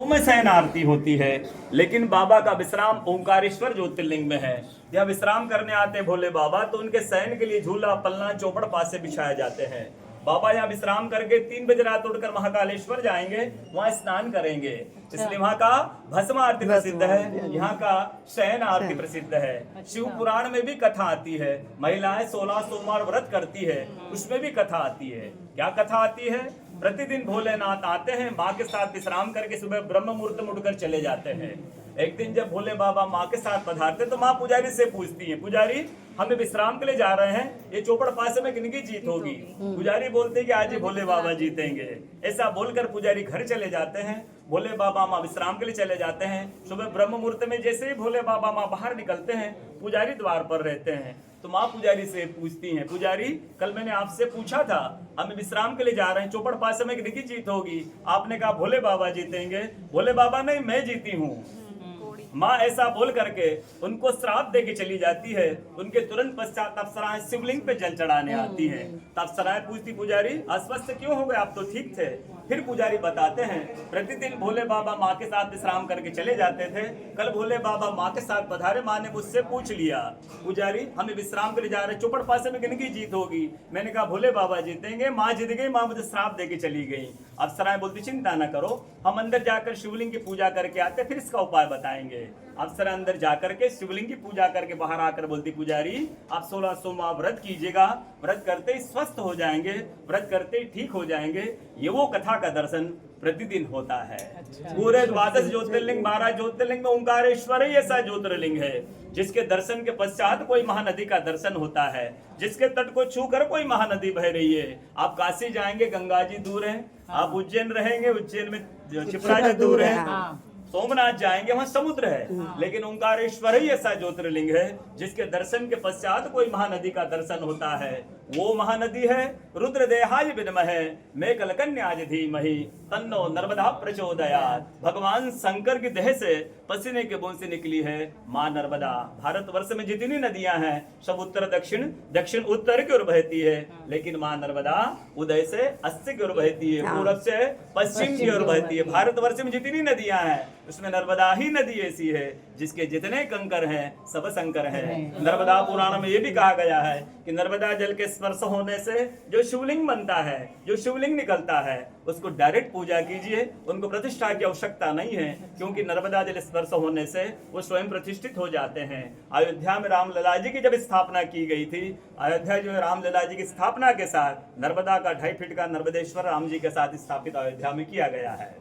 में शयन आरती होती है, लेकिन बाबा का विश्राम ओंकारेश्वर ज्योतिर्लिंग में है। यह विश्राम करने आते भोले बाबा तो उनके शयन के लिए झूला, पलना, चौपड़ पासे बिछाए जाते हैं। बाबा यहाँ विश्राम करके 3 बजे रात उठकर महाकालेश्वर जाएंगे, वहाँ स्नान करेंगे। इसलिए वहाँ का भस्म आरती प्रसिद्ध है, यहाँ का शयन आरती प्रसिद्ध है। शिव पुराण में भी कथा आती है, महिलाएं 16 सोमवार व्रत करती है, उसमें भी कथा आती है। क्या कथा आती है? प्रतिदिन भोलेनाथ आते हैं, माँ के साथ विश्राम करके सुबह ब्रह्म मुहूर्त में उठकर चले जाते हैं। एक दिन जब भोले बाबा माँ के साथ पधारते तो माँ पुजारी से पूछती है, पुजारी हमें विश्राम के लिए जा रहे हैं, ये चौपड़ पासे में किनकी जीत होगी? पुजारी बोलते हैं कि आज ही भोले बाबा जीतेंगे। ऐसा बोलकर पुजारी घर चले जाते हैं। भोले बाबा माँ विश्राम के लिए चले जाते हैं। सुबह ब्रह्म मुहूर्त में जैसे ही भोले बाबा माँ बाहर निकलते हैं, पुजारी द्वार पर रहते हैं। तो माँ पुजारी से पूछती हैं, पुजारी कल मैंने आपसे पूछा था, हमें विश्राम के लिए जा रहे हैं, चौपड़ पासे में किनकी जीत होगी? आपने कहा भोले बाबा जीतेंगे। भोले बाबा नहीं, मैं जीती हूँ। माँ ऐसा बोल करके उनको श्राप दे के चली जाती है। उनके तुरंत पश्चात अप्सराएं शिवलिंग पे जल चढ़ाने आती हैं। तब अप्सराएं पूछती, पुजारी अस्वस्थ क्यों हो गए? आप तो ठीक थे। फिर पुजारी बताते हैं, प्रतिदिन भोले बाबा माँ के साथ विश्राम करके चले जाते थे। कल भोले बाबा माँ के साथ पधारे, माँ ने मुझसे पूछ लिया, पुजारी हमें विश्राम के लिए जा रहे, चौपड़ पासे में किनकी जीत होगी? मैंने कहा भोले बाबा जीतेंगे। माँ जीत गई, माँ मुझे श्राप दे के चली गई। अप्सराएं बोलती, चिंता न करो, हम अंदर जाकर शिवलिंग की पूजा करके आते, फिर इसका उपाय बताएंगे। अप्सरा अंदर जाकर के शिवलिंग की पूजा करके बाहर आकर बोलती, पुजारी आप 16 सोमवार व्रत कीजिएगा, व्रत करते ही स्वस्थ हो जाएंगे, व्रत करते ही ठीक हो जाएंगे। ये वो कथा का दर्शन प्रतिदिन होता है। पूरे 12 ज्योतिर्लिंग 12 ज्योतिर्लिंग में ओंकारेश्वर ही ऐसा ज्योतिर्लिंग है जिसके दर्शन के पश्चात कोई महानदी का दर्शन होता है, जिसके तट को छू कर कोई महानदी बह रही है। आप काशी जाएंगे, गंगा जी दूर है। आप उज्जैन रहेंगे, उज्जैन में क्षिप्रा जी दूर है। सोमनाथ जाएंगे, वहां समुद्र है। लेकिन ओंकारेश्वर ही ऐसा ज्योतिर्लिंग है जिसके दर्शन के पश्चात कोई महानदी का दर्शन होता है। वो महानदी है रुद्रदेहाय विद्महे मेघकन्याय धीमहि तन्नो नर्मदा प्रचोदयात्। भगवान शंकर की देह से पसीने के बूंद से निकली है माँ नर्मदा। भारतवर्ष में जितनी नदियां हैं सब उत्तर दक्षिण, दक्षिण उत्तर की ओर बहती है, लेकिन माँ नर्मदा उदय से अस्त की ओर बहती है, पूरब से पश्चिम की ओर बहती है। भारतवर्ष में जितनी नदियां हैं उसमें नर्मदा ही नदी ऐसी है जिसके जितने कंकर हैं सब शंकर हैं। नर्मदा पुराण में ये भी कहा गया है कि नर्मदा जल के स्पर्श होने से जो शिवलिंग बनता है, जो शिवलिंग निकलता है, उसको डायरेक्ट पूजा कीजिए, उनको प्रतिष्ठा की आवश्यकता नहीं है, क्योंकि नर्मदा जल स्पर्श होने से वो स्वयं प्रतिष्ठित हो जाते हैं। अयोध्या में रामलला जी की जब स्थापना की गई थी, अयोध्या जो है रामलला जी की स्थापना के साथ नर्मदा का 2.5 फीट का नर्मदेश्वर राम जी के साथ स्थापित अयोध्या में किया गया है।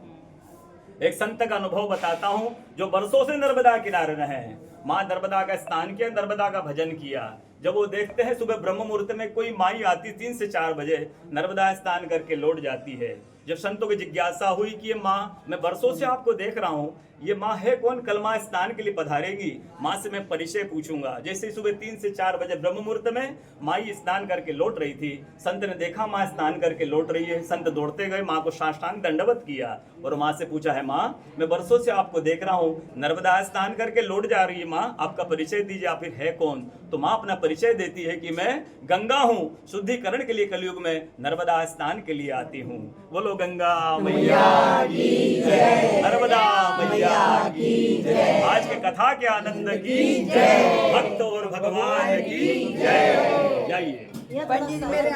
एक संत का अनुभव बताता हूँ जो वर्षों से नर्मदा किनारे रहे हैं। माँ नर्मदा का स्नान किया, नर्मदा का भजन किया। जब वो देखते हैं सुबह ब्रह्म मुहूर्त में कोई माई आती 3 से 4 बजे, नर्मदा स्नान करके लौट जाती है। जब संतों की जिज्ञासा हुई कि ये माँ, मैं वर्षों से आपको देख रहा हूँ, ये माँ है कौन? कल माँ स्नान के लिए पधारेगी, माँ से मैं परिचय पूछूंगा। जैसे सुबह 3 से 4 बजे ब्रह्म मुहूर्त में माई स्नान करके लौट रही थी, संत ने देखा माँ स्नान करके लौट रही है। संत दौड़ते गए, माँ को साष्टांग दंडवत किया और माँ से पूछा, है माँ मैं वर्षों से आपको देख रहा हूँ, नर्मदा स्नान करके लौट जा रही है, माँ आपका परिचय दीजिए, आप फिर है कौन? तो माँ अपना परिचय देती है कि मैं गंगा हूँ, शुद्धिकरण के लिए कलयुग में नर्मदा स्नान के लिए आती हूँ। बोलो गंगा मैया की जय, नर्मदा मैया की जय। आज के कथा के आनंद की जय, भक्त और भगवान की जय। जाइए पंडित मेरे